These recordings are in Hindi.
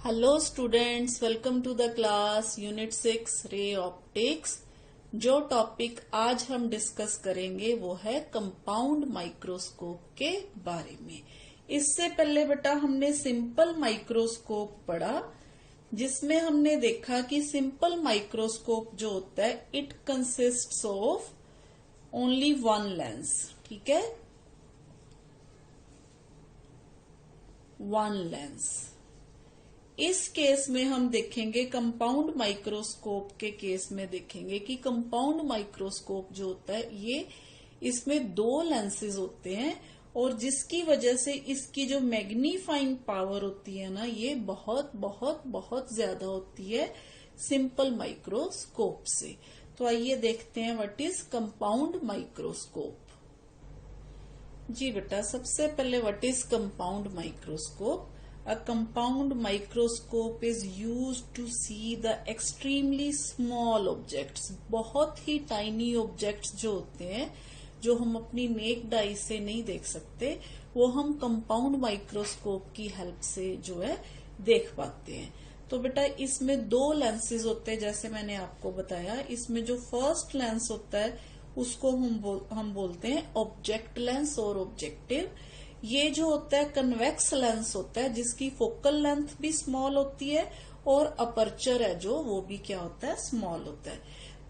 Hello students, welcome to the class unit 6 ray optics. जो टॉपिक आज हम डिस्कस करेंगे वो है कंपाउंड माइक्रोस्कोप के बारे में। इससे पहले बेटा हमने सिंपल माइक्रोस्कोप पढ़ा, जिसमें हमने देखा कि सिंपल माइक्रोस्कोप जो होता है it consists of only one lens. ठीक है, वन लेंस। इस केस में हम देखेंगे, कंपाउंड माइक्रोस्कोप के केस में देखेंगे कि कंपाउंड माइक्रोस्कोप जो होता है ये इसमें दो लेंसेज होते हैं और जिसकी वजह से इसकी जो मैग्नीफाइंग पावर होती है ना, ये बहुत बहुत बहुत ज्यादा होती है सिंपल माइक्रोस्कोप से। तो आइए देखते हैं व्हाट इज कंपाउंड माइक्रोस्कोप। जी बेटा, सबसे पहले what is compound microscope. A compound microscope is used to see the extremely small objects। बहुत ही tiny objects जो होते हैं, जो हम अपनी नेक्ड आई से नहीं देख सकते, वो हम कंपाउंड माइक्रोस्कोप की हेल्प से जो है देख पाते हैं। तो बेटा इसमें दो लेंसेज होते हैं, जैसे मैंने आपको बताया। इसमें जो फर्स्ट लेंस होता है उसको हम बोलते हैं ऑब्जेक्ट लेंस और ऑब्जेक्टिव। ये जो होता है कन्वेक्स लेंस होता है, जिसकी फोकल लेंथ भी स्मॉल होती है और अपर्चर है जो वो भी क्या होता है, स्मॉल होता है।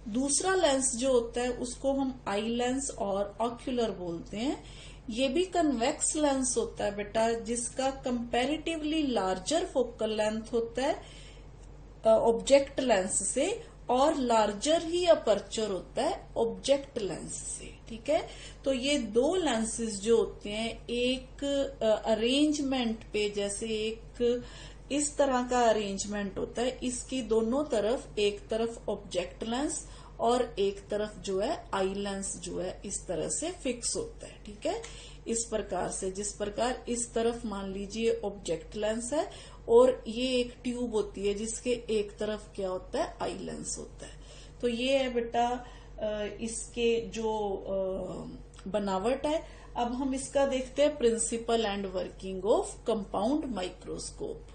दूसरा लेंस जो होता है उसको हम आई लेंस और ऑक्यूलर बोलते हैं। ये भी कन्वेक्स लेंस होता है बेटा, जिसका कंपैरेटिवली लार्जर फोकल लेंथ होता है ऑब्जेक्ट लेंस से और लार्जर ही अपर्चर होता है ऑब्जेक्ट लेंस से। ठीक है, तो ये दो लेंसेज जो होते हैं एक अरेंजमेंट पे, जैसे एक इस तरह का अरेंजमेंट होता है, इसकी दोनों तरफ, एक तरफ ऑब्जेक्ट लेंस और एक तरफ जो है आई लेंस जो है इस तरह से फिक्स होता है। ठीक है, इस प्रकार से, जिस प्रकार इस तरफ मान लीजिए ऑब्जेक्ट लेंस है और ये एक ट्यूब होती है जिसके एक तरफ क्या होता है, आई लेंस होता है। तो ये है बेटा इसके जो बनावट है। अब हम इसका देखते हैं principle and working of compound microscope.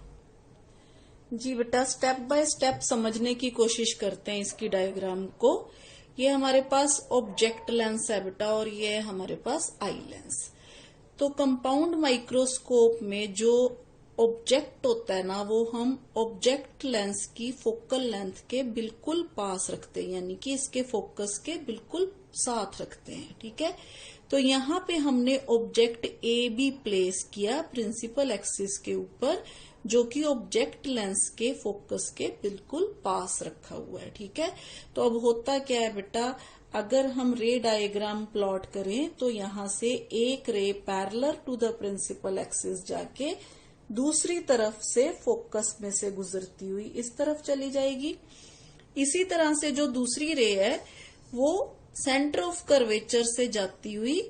जी बेटा, स्टेप बाय स्टेप समझने की कोशिश करते हैं इसकी डायग्राम को। ये हमारे पास ऑब्जेक्ट लेंस है बेटा और ये है हमारे पास आई लेंस। तो कंपाउंड माइक्रोस्कोप में जो ऑब्जेक्ट होता है ना, वो हम ऑब्जेक्ट लेंस की फोकल लेंथ के बिल्कुल पास रखते हैं, यानी कि इसके फोकस के बिल्कुल साथ रखते हैं। ठीक है, तो यहाँ पे हमने ऑब्जेक्ट ए बी प्लेस किया प्रिंसिपल एक्सिस के ऊपर, जो कि ऑब्जेक्ट लेंस के फोकस के बिल्कुल पास रखा हुआ है। ठीक है, तो अब होता क्या है बेटा, अगर हम रे डायग्राम प्लॉट करें तो यहाँ से एक ray parallel to the principal axis जाके दूसरी तरफ से फोकस में से गुजरती हुई इस तरफ चली जाएगी। इसी तरह से जो दूसरी रे है वो सेंटर ऑफ कर्वेचर से जाती हुई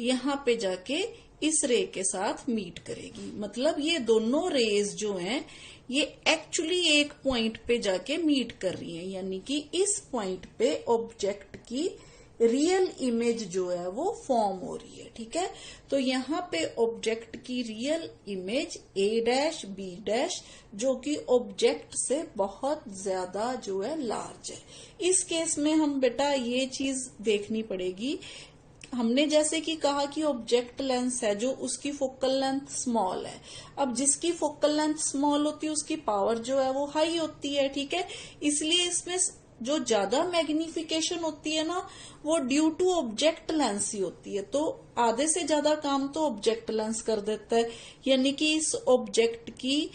यहाँ पे जाके इस रे के साथ मीट करेगी। मतलब ये दोनों रेज जो हैं ये एक्चुअली एक पॉइंट पे जाके मीट कर रही हैं, यानी कि इस पॉइंट पे ऑब्जेक्ट की रियल इमेज जो है वो फॉर्म हो रही है। ठीक है, तो यहाँ पे ऑब्जेक्ट की real image A dash B dash, जो कि ऑब्जेक्ट से बहुत ज्यादा जो है लार्ज है। इस केस में हम बेटा ये चीज देखनी पड़ेगी। हमने जैसे कि कहा कि ऑब्जेक्ट लेंस है जो उसकी फोकल लेंथ स्मॉल है। अब जिसकी फोकल लेंथ स्मॉल होती है उसकी पावर जो है वो हाई होती है। ठीक है, इसलिए इसमें जो ज्यादा मैग्निफिकेशन होती है ना, वो ड्यू टू ऑब्जेक्ट लेंस ही होती है। तो आधे से ज्यादा काम तो ऑब्जेक्ट लेंस कर देता है, यानी कि इस ऑब्जेक्ट की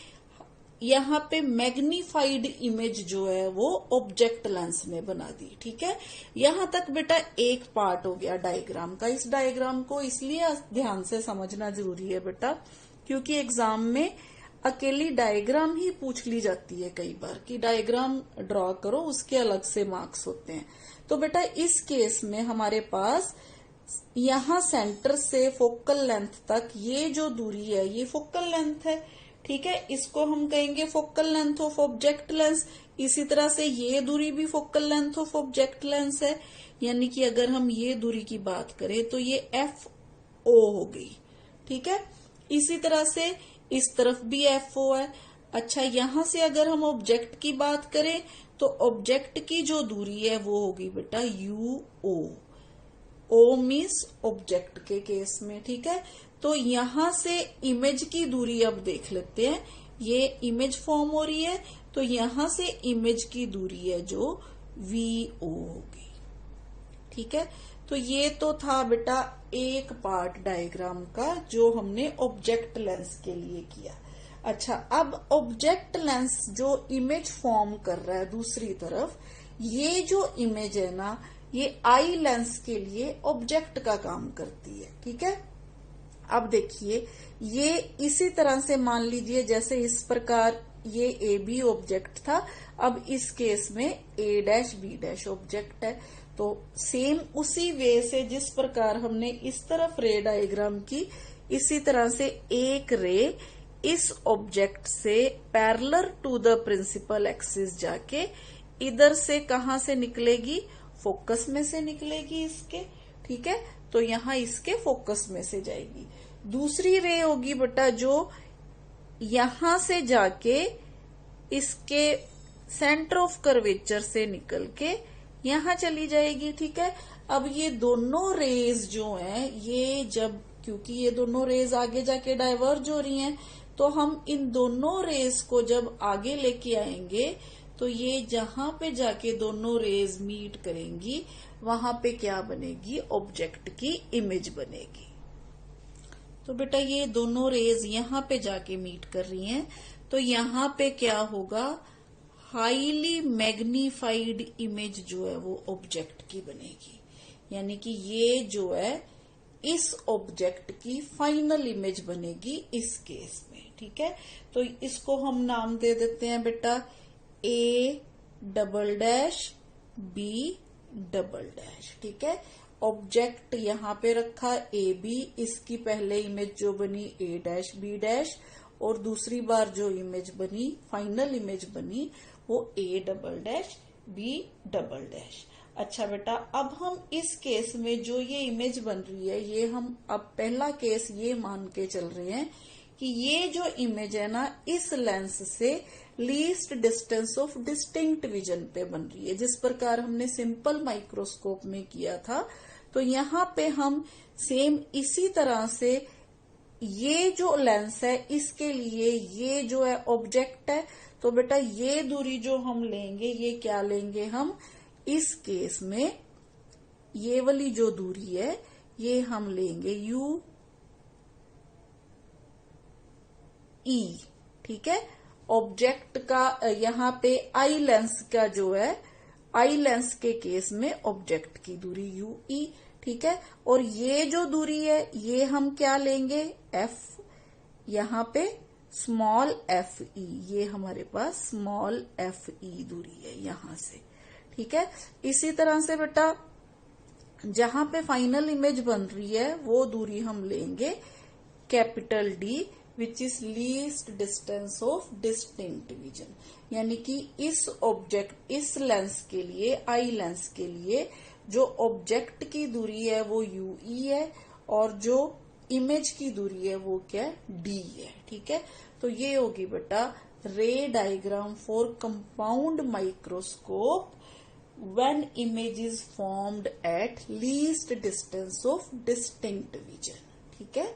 यहाँ पे मैग्नीफाइड इमेज जो है वो ऑब्जेक्ट लेंस ने बना दी। ठीक है, यहाँ तक बेटा एक पार्ट हो गया डायग्राम का। इस डायग्राम को इसलिए ध्यान से समझना जरूरी है बेटा, क्योंकि एग्जाम में अकेली डायग्राम ही पूछ ली जाती है कई बार कि डायग्राम ड्रॉ करो, उसके अलग से मार्क्स होते हैं। तो बेटा इस केस में हमारे पास यहाँ सेंटर से फोकल लेंथ तक ये जो दूरी है ये फोकल लेंथ है। ठीक है, इसको हम कहेंगे focal length of object lens. इसी तरह से ये दूरी भी focal length of object lens है, यानी कि अगर हम ये दूरी की बात करें तो ये एफ ओ हो गई। ठीक है, इसी तरह से इस तरफ भी एफ ओ है। अच्छा, यहां से अगर हम ऑब्जेक्ट की बात करें तो ऑब्जेक्ट की जो दूरी है वो होगी बेटा UO। O मीन्स ऑब्जेक्ट के केस में, ठीक है। तो यहां से इमेज की दूरी अब देख लेते हैं। ये इमेज फॉर्म हो रही है, तो यहां से इमेज की दूरी है जो VO होगी, ठीक है। तो ये तो था बेटा एक पार्ट डायग्राम का जो हमने ऑब्जेक्ट लेंस के लिए किया। अच्छा, अब ऑब्जेक्ट लेंस जो इमेज फॉर्म कर रहा है दूसरी तरफ, ये जो इमेज है ना, ये आई लेंस के लिए ऑब्जेक्ट का काम करती है, ठीक है। अब देखिए, ये इसी तरह से मान लीजिए जैसे इस प्रकार ये AB ऑब्जेक्ट था, अब इस केस में A', B' ऑब्जेक्ट है। तो सेम उसी वे से जिस प्रकार हमने इस तरफ रे डायग्राम की, इसी तरह से एक रे इस ऑब्जेक्ट से parallel to the principal axis जाके इधर से कहां से निकलेगी, फोकस में से निकलेगी इसके, ठीक है। तो यहां इसके फोकस में से जाएगी। दूसरी रे होगी बेटा जो यहां से जाके इसके सेंटर ऑफ कर्वेचर से निकल के यहां चली जाएगी, ठीक है। अब ये दोनों रेज जो हैं, ये जब, क्योंकि ये दोनों रेज आगे जाके डाइवर्ज हो रही हैं, तो हम इन दोनों रेज को जब आगे लेके आएंगे तो ये जहां पे जाके दोनों रेज मीट करेंगी वहां पे क्या बनेगी, ऑब्जेक्ट की इमेज बनेगी। तो बेटा ये दोनों रेज यहां पे जाके मीट कर रही हैं, तो यहां पे क्या होगा, हाईली मैग्नीफाइड इमेज जो है वो ऑब्जेक्ट की बनेगी। यानी कि ये जो है इस ऑब्जेक्ट की फाइनल इमेज बनेगी इस केस में, ठीक है। तो इसको हम नाम दे देते हैं बेटा A', B', ठीक है। ऑब्जेक्ट यहां पे रखा AB, इसकी पहले इमेज जो बनी A', B', और दूसरी बार जो इमेज बनी, फाइनल इमेज बनी, वो A', B'। अच्छा बेटा, अब हम इस केस में जो ये इमेज बन रही है, ये हम अब पहला केस ये मान के चल रहे हैं कि ये जो इमेज है ना, इस लेंस से least distance of distinct vision पे बन रही है, जिस प्रकार हमने सिंपल माइक्रोस्कोप में किया था। तो यहाँ पे हम सेम इसी तरह से ये जो लेंस है इसके लिए ये जो है ऑब्जेक्ट है, तो बेटा ये दूरी जो हम लेंगे, ये क्या लेंगे हम, इस केस में ये वाली जो दूरी है ये हम लेंगे UE, ठीक है। ऑब्जेक्ट का यहाँ पे आई लेंस का जो है, आई लेंस के केस में ऑब्जेक्ट की दूरी UE, ठीक है। और ये जो दूरी है ये हम क्या लेंगे, F, यहाँ पे स्मॉल FE, ये हमारे पास स्मॉल FE दूरी है यहां से, ठीक है। इसी तरह से बेटा जहां पे फाइनल इमेज बन रही है वो दूरी हम लेंगे capital D, which is least distance of distinct vision. यानी कि इस ऑब्जेक्ट, इस लेंस के लिए, आई लेंस के लिए जो ऑब्जेक्ट की दूरी है वो UE है, और जो इमेज की दूरी है वो क्या है, D है, ठीक है। तो ये होगी बेटा रे diagram for compound microscope when image is formed at least distance of distinct vision, ठीक है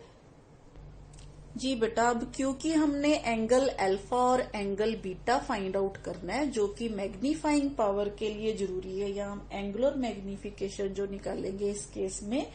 जी बेटा। अब क्योंकि हमने एंगल अल्फा और एंगल बीटा फाइंड आउट करना है, जो कि मैग्नीफाइंग पावर के लिए जरूरी है, या हम एंगुलर मैग्निफिकेशन जो निकालेंगे इस केस में,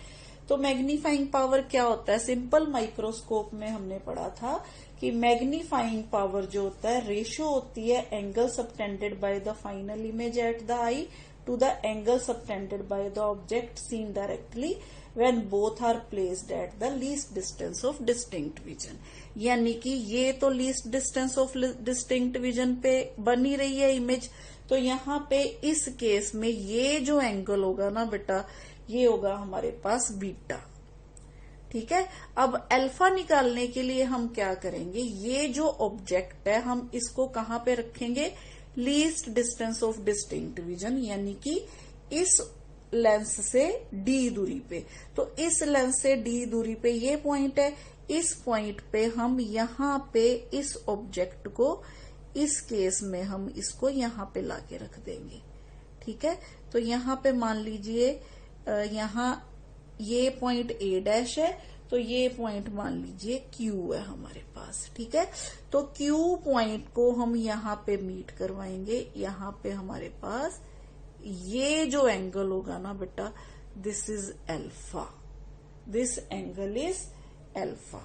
तो मैग्नीफाइंग पावर क्या होता है, सिंपल माइक्रोस्कोप में हमने पढ़ा था कि मैग्नीफाइंग पावर जो होता है रेशियो होती है angle subtended by the final image at the eye to the angle subtended by the object seen directly when both are placed at the least distance of distinct vision। यानी कि ये तो least distance of distinct vision पे बनी रही है इमेज, तो यहाँ पे इस केस में ये जो एंगल होगा ना बेटा, ये होगा हमारे पास बीटा, ठीक है। अब अल्फा निकालने के लिए हम क्या करेंगे, ये जो ऑब्जेक्ट है हम इसको कहाँ पे रखेंगे, least distance of distinct vision, यानी कि इस लेंस से D दूरी पे। तो इस लेंस से D दूरी पे ये पॉइंट है, इस पॉइंट पे हम यहाँ पे इस ऑब्जेक्ट को, इस केस में हम इसको यहाँ पे लाके रख देंगे। ठीक है, तो यहाँ पे मान लीजिए यहाँ ये पॉइंट ए डैश है, तो ये पॉइंट मान लीजिए क्यू है हमारे पास। ठीक है, तो क्यू पॉइंट को हम यहाँ पे मीट करवाएंगे। यहाँ पे हमारे पास ये जो एंगल होगा ना बेटा, this is alpha, this angle is alpha.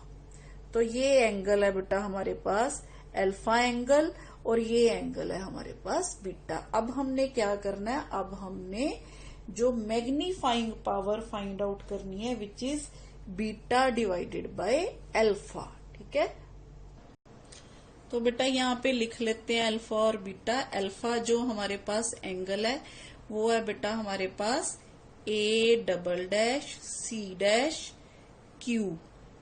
तो ये एंगल है बेटा हमारे पास एल्फा एंगल, और ये एंगल है हमारे पास बीटा। अब हमने क्या करना है, अब हमने जो मैग्नीफाइंग पावर फाइंड आउट करनी है, which is beta divided bye alpha. ठीक है, तो बेटा यहाँ पे लिख लेते हैं अल्फा और बीटा। अल्फा जो हमारे पास एंगल है वो है बेटा हमारे पास A double dash C dash Q,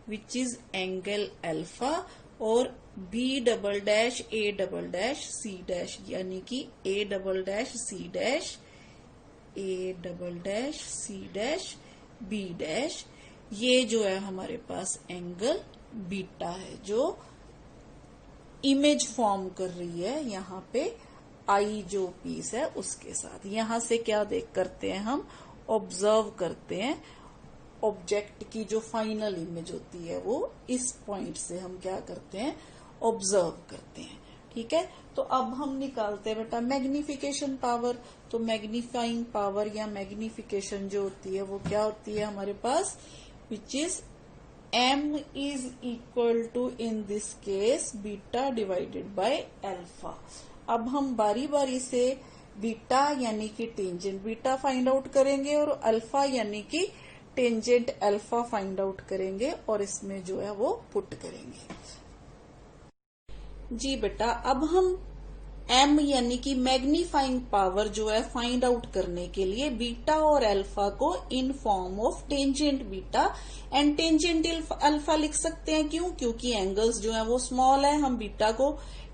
which is angle alpha, और B double dash A double dash C dash, यानी कि A double dash C dash, A double dash C dash B dash, ये जो है हमारे पास एंगल बीटा है, जो इमेज फॉर्म कर रही है यहाँ पे आई जो पीस है उसके साथ। यहां से क्या देख करते हैं हम, ऑब्जर्व करते हैं ऑब्जेक्ट की जो फाइनल इमेज होती है वो इस पॉइंट से हम क्या करते हैं, ऑब्जर्व करते हैं। ठीक है, तो अब हम निकालते हैं बेटा मैग्निफिकेशन पावर। तो मैग्नीफाइंग पावर या मैग्निफिकेशन जो होती है वो क्या होती है हमारे पास, which is m is equal to in this case beta divided by alpha. अब हम बारी बारी से बीटा यानी कि टेंजेंट बीटा फाइंड आउट करेंगे और अल्फा यानी कि टेंजेंट अल्फा फाइंड आउट करेंगे, और इसमें जो है वो पुट करेंगे। जी बेटा, अब हम m यानी कि मैग्नीफाइंग पावर जो है फाइंड आउट करने के लिए बीटा और अल्फा को in form of tangent beta and tangent alpha लिख सकते हैं। क्यों? क्योंकि एंगल्स जो है वो स्मॉल है। हम बीटा को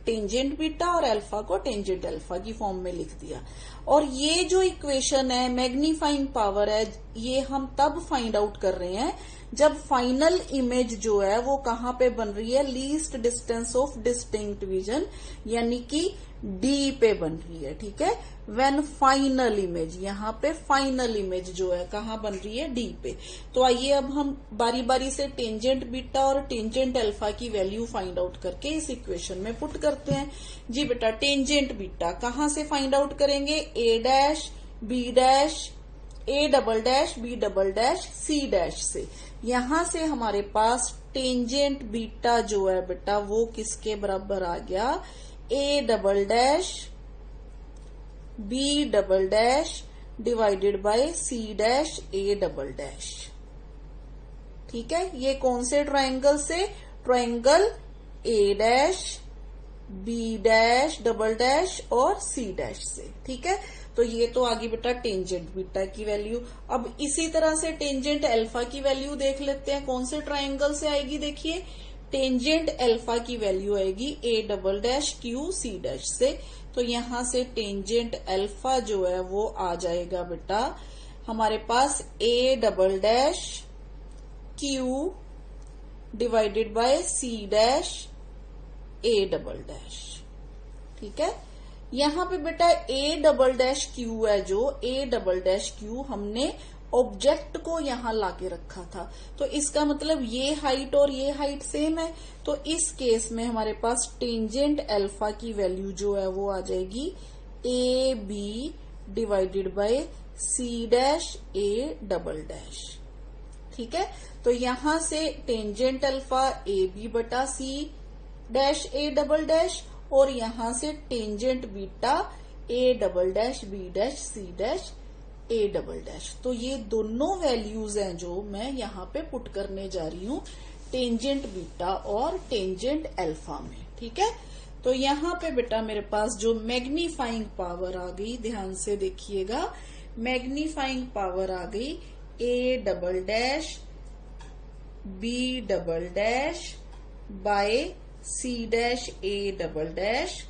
टेंजेंट बीटा और अल्फा को टेंजेंट अल्फा की फॉर्म में लिख दिया। और ये जो इक्वेशन है मैग्नीफाइंग पावर है, ये हम तब फाइंड आउट कर रहे हैं जब फाइनल इमेज जो है वो कहाँ पे बन रही है, least distance of distinct vision यानी कि डी पे बन रही है। ठीक है, व्हेन फाइनल इमेज, यहाँ पे फाइनल इमेज जो है कहाँ बन रही है, डी पे। तो आइए अब हम बारी बारी से टेंजेंट बीटा और टेंजेंट अल्फा की वैल्यू फाइंड आउट करके इस इक्वेशन में पुट करते हैं। जी बेटा, टेंजेंट बीटा कहाँ से फाइंड आउट करेंगे, A dash B dash A double dash B double dash C dash से। यहां से हमारे पास टेंजेंट बीटा जो है बेटा वो किसके बराबर आ गया, A double dash B double dash divided by C dash A double dash. ठीक है, ये कौन से ट्रायंगल से, triangle A dash B dash double dash और सी डैश से। ठीक है, तो ये तो आगे बेटा टेंजेंट बीटा की वैल्यू। अब इसी तरह से टेंजेंट अल्फा की वैल्यू देख लेते हैं, कौन से ट्रायंगल से आएगी। देखिए, टेंजेंट अल्फा की वैल्यू आएगी A double dash Q C dash से। तो यहां से टेंजेंट अल्फा जो है वो आ जाएगा बेटा हमारे पास A double dash Q divided by C dash A double dash. ठीक है, यहां पे बेटा ए डबल डैश क्यू है, जो ए डबल डैश क्यू हमने ऑब्जेक्ट को यहां लाके रखा था, तो इसका मतलब ये हाइट और ये हाइट सेम है। तो इस केस में हमारे पास टेंजेंट अल्फा की वैल्यू जो है वो आ जाएगी A B divided by C dash A double dash. ठीक है, तो यहां से टेंजेंट अल्फा ए बी बटा C dash A double dash, और यहां से tangent beta A double dash B dash C dash A double dash. तो ये दोनों वैल्यूज हैं जो मैं यहाँ पे पुट करने जा रही हूँ टेंजेंट बीटा और टेंजेंट अल्फा में। ठीक है, तो यहाँ पे बेटा मेरे पास जो मैग्नीफाइंग पावर आ गई, ध्यान से देखिएगा, मैग्नीफाइंग पावर आ गई A double dash B double dash by C dash A double dash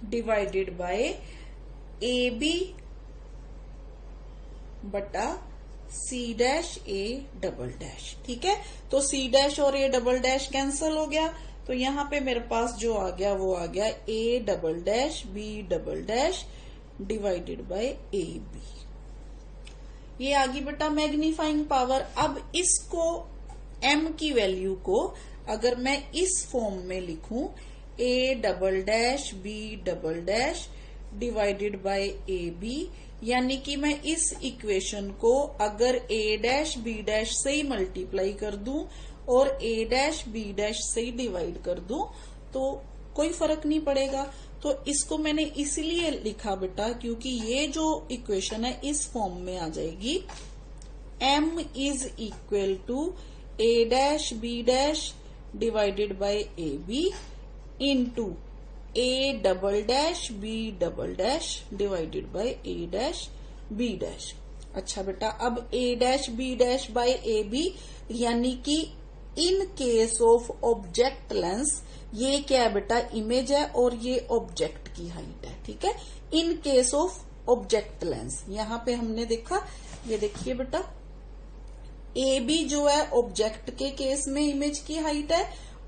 divided by A B बटा C dash A double dash. ठीक है, तो सी डैश और ए डबल डैश कैंसिल हो गया, तो यहां पे मेरे पास जो आ गया वो आ गया A double dash B double dash divided by A B. ये आ गई बेटा मैग्नीफाइंग पावर। अब इसको m की वैल्यू को अगर मैं इस फॉर्म में लिखूं a double dash b double dash divided by A B, यानी कि मैं इस इक्वेशन को अगर a डैश b डैश से ही मल्टीप्लाई कर दूं और a डैश b डैश से ही डिवाइड कर दूं तो कोई फर्क नहीं पड़ेगा। तो इसको मैंने इसलिए लिखा बेटा क्योंकि ये जो इक्वेशन है इस फॉर्म में आ जाएगी m is equal to a dash b dash divided by A B into a double dash b double dash divided by a dash b dash. अच्छा बेटा, अब a dash b dash by A B यानी कि in case of object lens, ये क्या है बेटा इमेज है और ये ऑब्जेक्ट की हाइट है। ठीक है, इन केस ऑफ ऑब्जेक्ट लेंस यहां पे हमने देखा, ये देखिए बेटा ए बी जो है ऑब्जेक्ट के केस में इमेज की हाइट है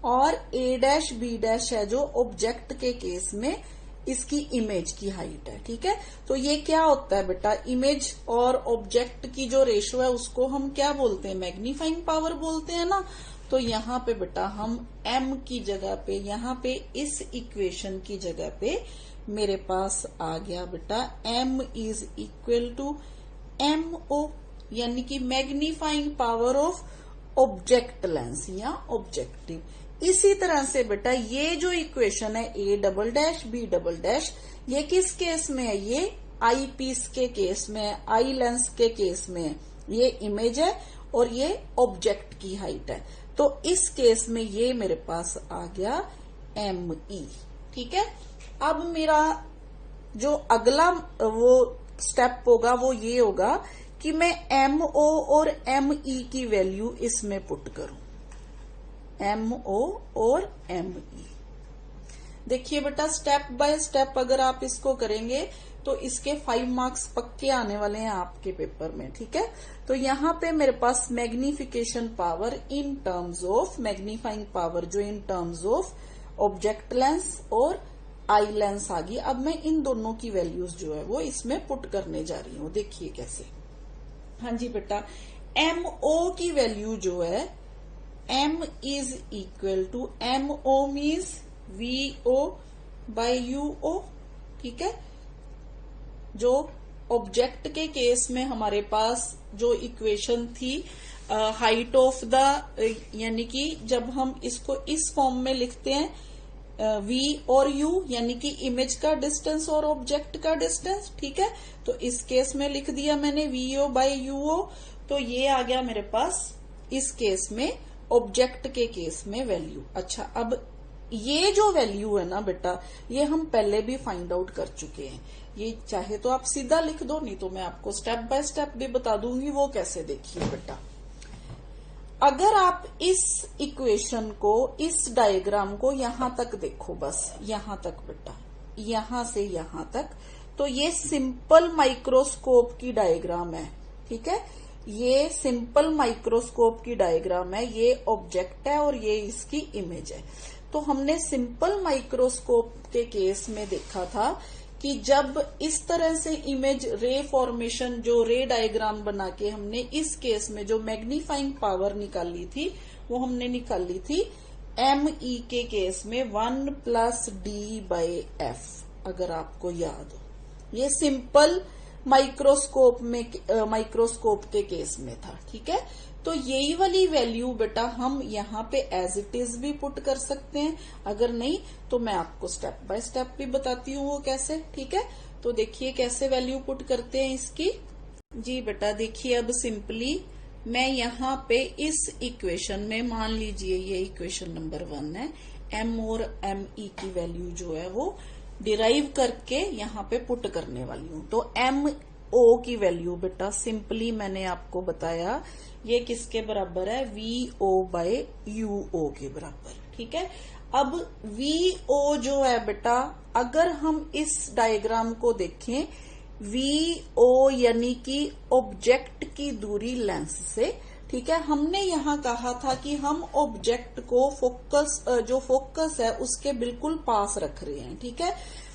और ए डैश बी डैश है जो ऑब्जेक्ट के केस में इसकी इमेज की हाइट है। ठीक है, तो ये क्या होता है बेटा, इमेज और ऑब्जेक्ट की जो रेशो है उसको हम क्या बोलते हैं, मैग्नीफाइंग पावर बोलते हैं ना। तो यहाँ पे बेटा हम m की जगह पे, यहाँ पे इस इक्वेशन की जगह पे मेरे पास आ गया बेटा m is equal to MO, यानी कि magnifying power of object lens या ऑब्जेक्टिव। इसी तरह से बेटा ये जो इक्वेशन है a double dash b double dash, ये किस केस में है, ये आई पीस के केस में है, आई लेंस के केस में है। ये इमेज है और ये ऑब्जेक्ट की हाइट है, तो इस केस में ये मेरे पास आ गया ME। ठीक है, अब मेरा जो अगला वो स्टेप होगा वो ये होगा कि मैं MO और ME की वैल्यू इसमें पुट करूं, MO और ME। देखिए बेटा स्टेप बाय स्टेप अगर आप इसको करेंगे तो इसके 5 मार्क्स पक्के आने वाले हैं आपके पेपर में। ठीक है, तो यहाँ पे मेरे पास magnification power in terms of, magnifying power जो in terms of object lens और आई लेंस आ गई। अब मैं इन दोनों की वैल्यूज जो है वो इसमें पुट करने जा रही हूँ, देखिए कैसे। हाँ जी बेटा, MO की वैल्यू जो है M is equal to MO means VO by UO। ठीक है, जो ऑब्जेक्ट के केस में हमारे पास जो इक्वेशन थी हाइट ऑफ द, यानी कि जब हम इसको इस फॉर्म में लिखते हैं V और U यानी कि इमेज का डिस्टेंस और ऑब्जेक्ट का डिस्टेंस। ठीक है, तो इस केस में लिख दिया मैंने VO बाय UO, तो ये आ गया मेरे पास इस केस में ऑब्जेक्ट के केस में वैल्यू। अच्छा, अब ये जो वैल्यू है ना बेटा, ये हम पहले भी फाइंड आउट कर चुके हैं। ये चाहे तो आप सीधा लिख दो, नहीं तो मैं आपको स्टेप बाय स्टेप भी बता दूंगी, वो कैसे देखिए बेटा। अगर आप इस इक्वेशन को, इस डायग्राम को यहां तक देखो, बस यहां तक बेटा, यहां से यहां तक, तो ये सिंपल माइक्रोस्कोप की डायग्राम है। ठीक है, ये सिंपल माइक्रोस्कोप की डायग्राम है, ये ऑब्जेक्ट है और ये इसकी इमेज है। तो हमने सिंपल माइक्रोस्कोप के केस में देखा था कि जब इस तरह से इमेज रे फॉर्मेशन, जो रे डायग्राम बना के हमने इस केस में जो मैग्नीफाइंग पावर निकाली थी वो हमने निकाली थी ME के केस में 1 प्लस D बाय F, अगर आपको याद हो। ये सिंपल माइक्रोस्कोप में, माइक्रोस्कोप के केस में था। ठीक है, तो यही वाली वैल्यू बेटा हम यहाँ पे एज इट इज भी पुट कर सकते हैं, अगर नहीं तो मैं आपको स्टेप बाय स्टेप भी बताती हूँ वो कैसे। ठीक है, तो देखिए कैसे वैल्यू पुट करते हैं इसकी। जी बेटा देखिए, अब सिंपली मैं यहाँ पे इस इक्वेशन में, मान लीजिए ये इक्वेशन नंबर 1 है, M और ME की वैल्यू जो है वो डिराइव करके यहाँ पे पुट करने वाली हूँ। तो MO की वैल्यू बेटा सिंपली मैंने आपको बताया ये किसके बराबर है, VO बाय UO के बराबर। ठीक है, अब VO जो है बेटा, अगर हम इस डायग्राम को देखें, वी ओ यानी कि ऑब्जेक्ट की दूरी लेंस से। ठीक है, हमने यहाँ कहा था कि हम ऑब्जेक्ट को फोकस, जो फोकस है उसके बिल्कुल पास रख रहे हैं। ठीक है,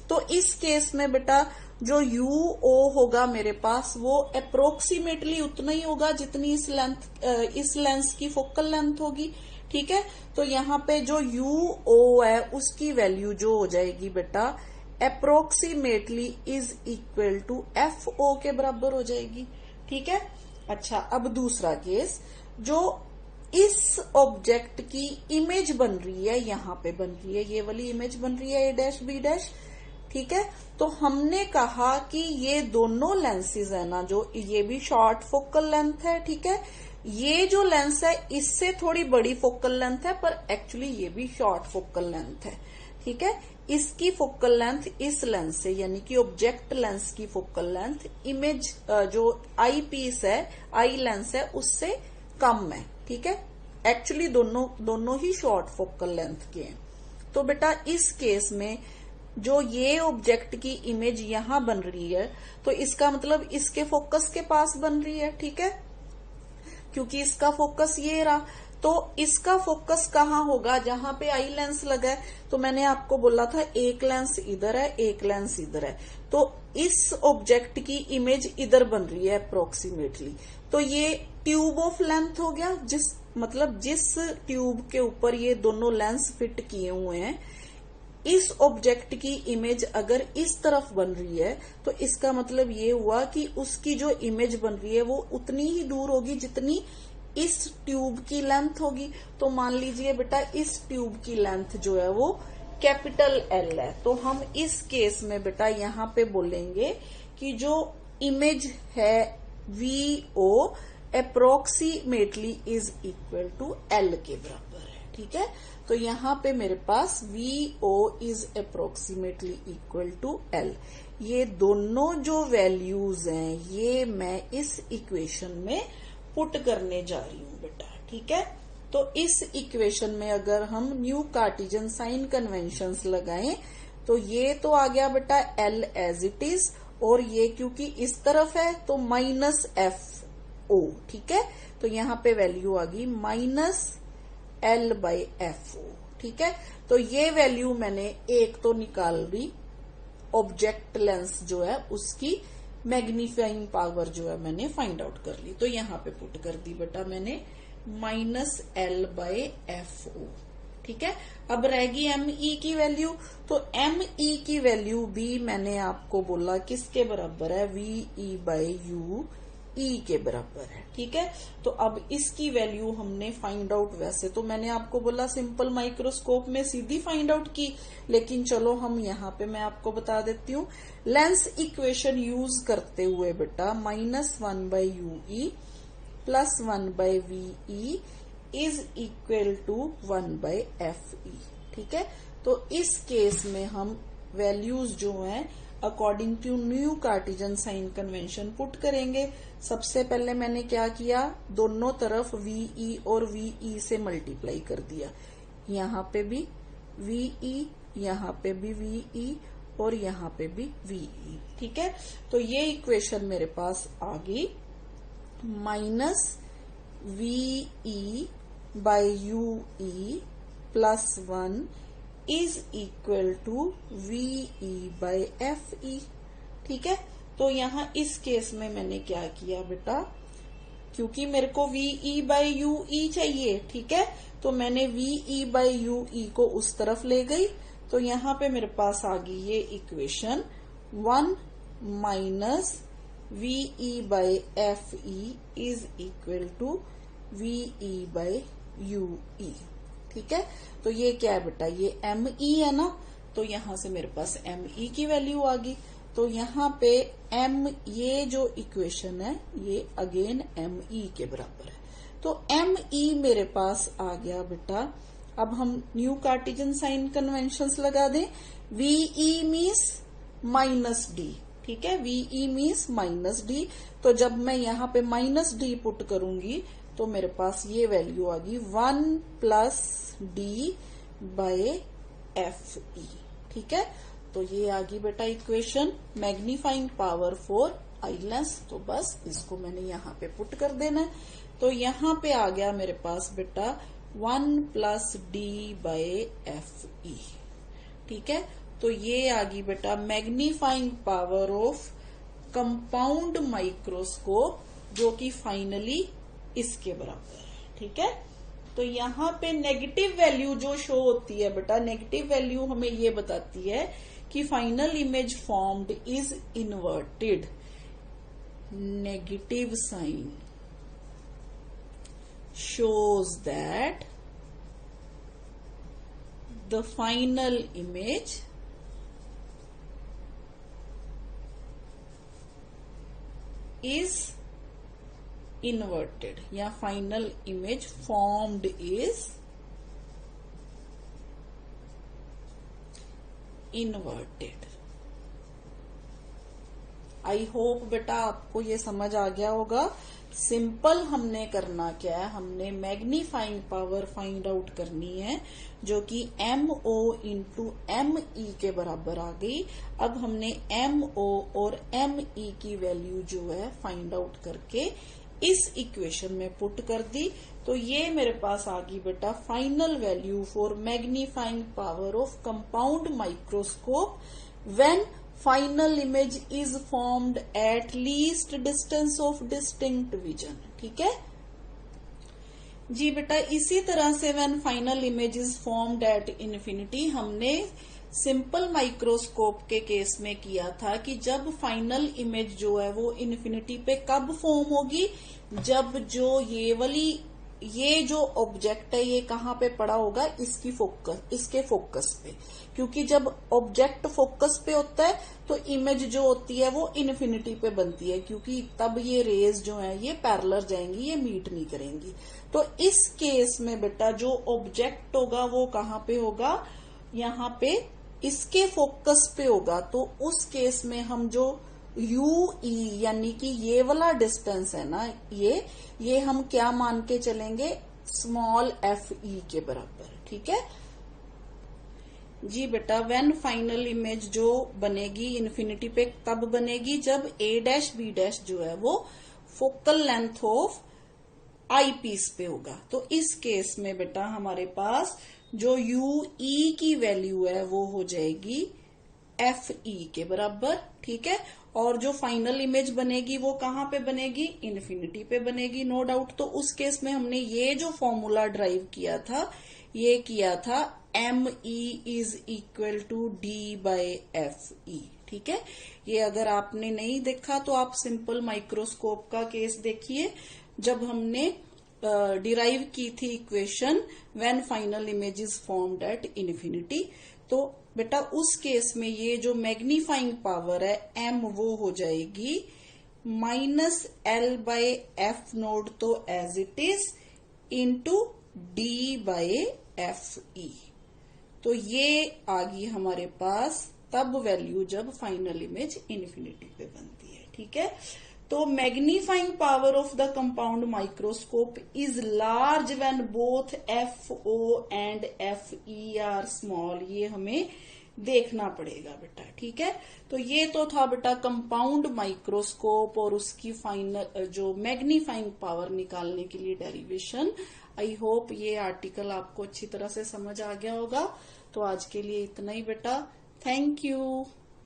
तो इस केस में बेटा जो यू ओ होगा मेरे पास वो अप्रोक्सीमेटली उतना ही होगा जितनी इस लेंस की फोकल लेंथ होगी। ठीक है, तो यहाँ पे जो यू ओ है उसकी वैल्यू जो हो जाएगी बेटा approximately is equal to F O के बराबर हो जाएगी। ठीक है, अच्छा अब दूसरा केस, जो इस ऑब्जेक्ट की इमेज बन रही है, यहाँ पे बन रही है, ये वाली इमेज बन रही है ए डैश बी डैश। ठीक है, तो हमने कहा कि ये दोनों लेंसेज है ना, जो ये भी शॉर्ट फोकल लेंथ है। ठीक है, ये जो लेंस है इससे थोड़ी बड़ी फोकल लेंथ है, पर एक्चुअली ये भी शॉर्ट फोकल लेंथ है। ठीक है, इसकी फोकल लेंथ इस लेंस से यानी कि ऑब्जेक्ट लेंस की फोकल लेंथ इमेज जो आई पीस है, आई लेंस है, उससे कम है। ठीक है, एक्चुअली दोनों ही शॉर्ट फोकल लेंथ के हैं। तो बेटा इस केस में जो ये ऑब्जेक्ट की इमेज यहां बन रही है, तो इसका मतलब इसके फोकस के पास बन रही है। ठीक है, क्योंकि इसका फोकस ये रहा, तो इसका फोकस कहाँ होगा, जहां पे आई लेंस लगा है। तो मैंने आपको बोला था एक लेंस इधर है, एक लेंस इधर है, तो इस ऑब्जेक्ट की इमेज इधर बन रही है अप्रोक्सीमेटली। तो ये ट्यूब ऑफ लेंथ हो गया, जिस ट्यूब के ऊपर ये दोनों लेंस फिट किए हुए हैं, इस ऑब्जेक्ट की इमेज अगर इस तरफ बन रही है, तो इसका मतलब ये हुआ कि उसकी जो इमेज बन रही है वो उतनी ही दूर होगी जितनी इस ट्यूब की लेंथ होगी। तो मान लीजिए बेटा इस ट्यूब की लेंथ जो है वो कैपिटल एल है, तो हम इस केस में बेटा यहाँ पे बोलेंगे कि जो इमेज है V O approximately is equal to L के बराबर है। ठीक है, तो यहाँ पे मेरे पास V O is approximately equal to L. ये दोनों जो वैल्यूज हैं ये मैं इस इक्वेशन में पुट करने जा रही हूँ बेटा। ठीक है, तो इस इक्वेशन में अगर हम न्यू कार्टेशियन साइन कन्वेंशंस लगाएं, तो ये तो आ गया बेटा एल एज इट इज, और ये क्योंकि इस तरफ है तो माइनस एफ ओ। ठीक है, तो यहाँ पे वैल्यू आ गई minus L by F O. ठीक है, तो ये वैल्यू मैंने एक तो निकाल ली, ऑब्जेक्ट लेंस जो है उसकी मैग्नीफाइंग पावर जो है मैंने फाइंड आउट कर ली, तो यहाँ पे पुट कर दी बेटा मैंने minus L by F O. ठीक है, अब रहेगी एम ई की वैल्यू, तो एम ई की वैल्यू भी मैंने आपको बोला किसके बराबर है, वी ई बाई यू ई के बराबर है। ठीक है, तो अब इसकी वैल्यू हमने फाइंड आउट, वैसे तो मैंने आपको बोला सिंपल माइक्रोस्कोप में सीधी फाइंड आउट की, लेकिन चलो हम यहाँ पे मैं आपको बता देती हूँ। लेंस इक्वेशन यूज करते हुए बेटा -1 by U E plus 1 by V E is equal to 1 by F E. ठीक है, तो इस केस में हम वैल्यूज जो हैं according to new Cartesian sign convention put करेंगे। सबसे पहले मैंने क्या किया, दोनों तरफ वीई और वीई से मल्टीप्लाई कर दिया, यहाँ पे भी वीई, यहाँ पे भी वीई और यहाँ पे भी वीई। ठीक है, तो ये इक्वेशन मेरे पास आ गई minus V E by U E plus 1 is equal to V E by F E. ठीक है, तो यहाँ इस केस में मैंने क्या किया बेटा, क्योंकि मेरे को वीई बाई यू ई चाहिए। ठीक है, तो मैंने वीई बाई यू ई को उस तरफ ले गई, तो यहाँ पे मेरे पास आ गई ये equation 1 minus V E by F E is equal to V E by U E. ठीक है, तो ये क्या है बेटा, ये एम ई है ना, तो यहां से मेरे पास एम ई की वैल्यू आ गई। तो यहाँ पे एम, ये जो इक्वेशन है ये अगेन एम ई के बराबर है, तो एम ई मेरे पास आ गया बेटा। अब हम न्यू कार्टेशियन साइन कन्वेंशंस लगा दें। VE means minus D. ठीक है, वीई मीन्स माइनस डी, तो जब मैं यहाँ पे माइनस डी पुट करूंगी तो मेरे पास ये वैल्यू आ गई 1 plus D by F E. ठीक है, तो ये आ गई बेटा equation magnifying power for eye lens. तो बस इसको मैंने यहाँ पे पुट कर देना है। तो यहाँ पे आ गया मेरे पास बेटा 1 plus D by F E. ठीक है, तो ये आ गई बेटा magnifying power of compound microscope, जो कि फाइनली इसके बराबर है। ठीक है, तो यहाँ पे नेगेटिव वैल्यू जो शो होती है बेटा, नेगेटिव वैल्यू हमें ये बताती है कि final image formed is inverted. Negative sign shows that the final image is inverted या final image formed is inverted। I hope बेटा आपको ये समझ आ गया होगा। सिंपल हमने करना क्या है, हमने मैग्नीफाइंग पावर फाइंड आउट करनी है, जो कि MO इंटू ME के बराबर आ गई। अब हमने MO और ME की वैल्यू जो है फाइंड आउट करके इस इक्वेशन में पुट कर दी। तो ये मेरे पास आ गई बेटा final value for magnifying power of compound microscope when final image is formed at least distance of distinct vision. ठीक है जी बेटा, इसी तरह से when final image is formed at infinity हमने सिंपल माइक्रोस्कोप के केस में किया था कि जब फाइनल इमेज जो है वो इन्फिनिटी पे कब फॉर्म होगी, जब जो ये जो ऑब्जेक्ट है ये कहाँ पे पड़ा होगा, इसके फोकस पे। क्योंकि जब ऑब्जेक्ट फोकस पे होता है तो इमेज जो होती है वो इन्फिनिटी पे बनती है, क्योंकि तब ये रेज जो है ये पैरेलल जाएंगी, ये मीट नहीं करेंगी। तो इस केस में बेटा जो ऑब्जेक्ट होगा वो कहाँ पे होगा, यहाँ पे इसके फोकस पे होगा। तो उस केस में हम जो UE यानी कि ये वाला डिस्टेंस है ना, ये हम क्या मान के चलेंगे, स्मॉल FE के बराबर। ठीक है जी बेटा, व्हेन फाइनल इमेज जो बनेगी इन्फिनिटी पे तब बनेगी जब A' B' जो है वो focal length of eye piece पे होगा। तो इस केस में बेटा हमारे पास जो UE की वैल्यू है वो हो जाएगी FE के बराबर। ठीक है, और जो फाइनल इमेज बनेगी वो कहाँ पे बनेगी, इन्फिनिटी पे बनेगी, नो डाउट। तो उस केस में हमने ये जो फॉर्मूला ड्राइव किया था, ये किया था ME is equal to D by FE। ठीक है, ये अगर आपने नहीं देखा तो आप सिंपल माइक्रोस्कोप का केस देखिए, जब हमने डिराइव की थी equation when final image is formed at infinity. तो बेटा उस केस में ये जो मैग्नीफाइंग पावर है M वो हो जाएगी -L बाय F नोड, तो as it is into D by FE। तो ये आ गई हमारे पास तब वैल्यू जब फाइनल इमेज इन्फिनिटी पे बनती है। ठीक है, तो magnifying power of the compound microscope is large when both FO and FE are small. ये हमें देखना पड़ेगा बेटा। ठीक है, तो ये तो था बेटा कंपाउंड माइक्रोस्कोप और उसकी फाइनल जो मैग्नीफाइंग पावर निकालने के लिए डेरिवेशन। आई होप ये आर्टिकल आपको अच्छी तरह से समझ आ गया होगा। तो आज के लिए इतना ही बेटा, थैंक यू।